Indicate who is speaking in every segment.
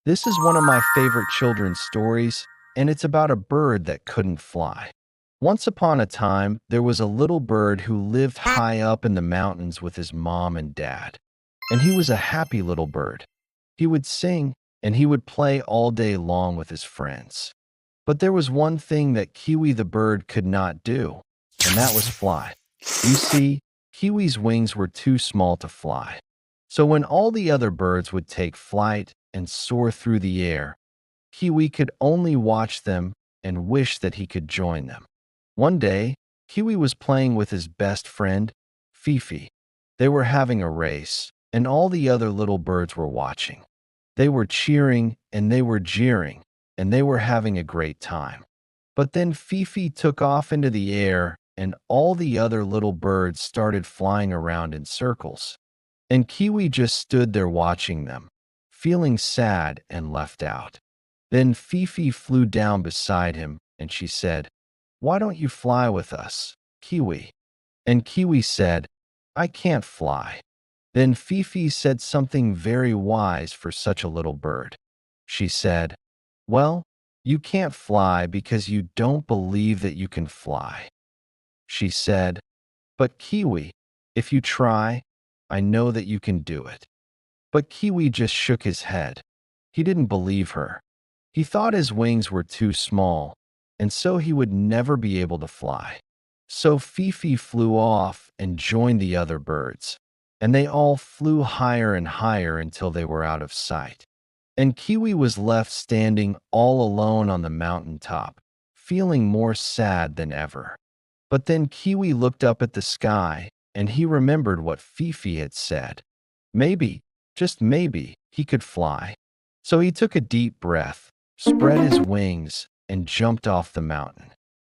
Speaker 1: This is one of my favorite children's stories, and it's about a bird that couldn't fly. Once upon a time, there was a little bird who lived high up in the mountains with his mom and dad. And he was a happy little bird. He would sing and he would play all day long with his friends. But there was one thing that Kiwi the bird could not do, and that was fly. You see, Kiwi's wings were too small to fly. So when all the other birds would take flight and soar through the air, Kiwi could only watch them and wish that he could join them. One day, Kiwi was playing with his best friend, Fifi. They were having a race, and all the other little birds were watching. They were cheering and they were jeering, and they were having a great time. But then Fifi took off into the air, and all the other little birds started flying around in circles. And Kiwi just stood there watching them, feeling sad and left out. Then Fifi flew down beside him, and she said, "Why don't you fly with us, Kiwi?" And Kiwi said, "I can't fly." Then Fifi said something very wise for such a little bird. She said, "Well, you can't fly because you don't believe that you can fly." She said, "But Kiwi, if you try, I know that you can do it." But Kiwi just shook his head. He didn't believe her. He thought his wings were too small, and so he would never be able to fly. So Fifi flew off and joined the other birds, and they all flew higher and higher until they were out of sight. And Kiwi was left standing all alone on the mountain top, feeling more sad than ever. But then Kiwi looked up at the sky, and he remembered what Fifi had said. Maybe, just maybe, he could fly. So he took a deep breath, spread his wings, and jumped off the mountain.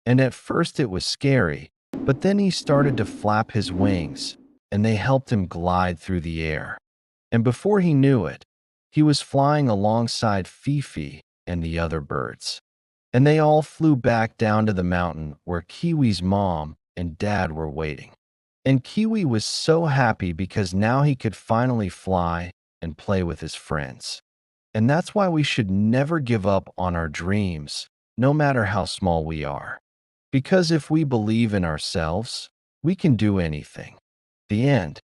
Speaker 1: And at first it was scary, but then he started to flap his wings, and they helped him glide through the air. And before he knew it, he was flying alongside Fifi and the other birds. And they all flew back down to the mountain where Kiwi's mom and dad were waiting. And Kiwi was so happy because now he could finally fly and play with his friends. And that's why we should never give up on our dreams, no matter how small we are. Because if we believe in ourselves, we can do anything. The end.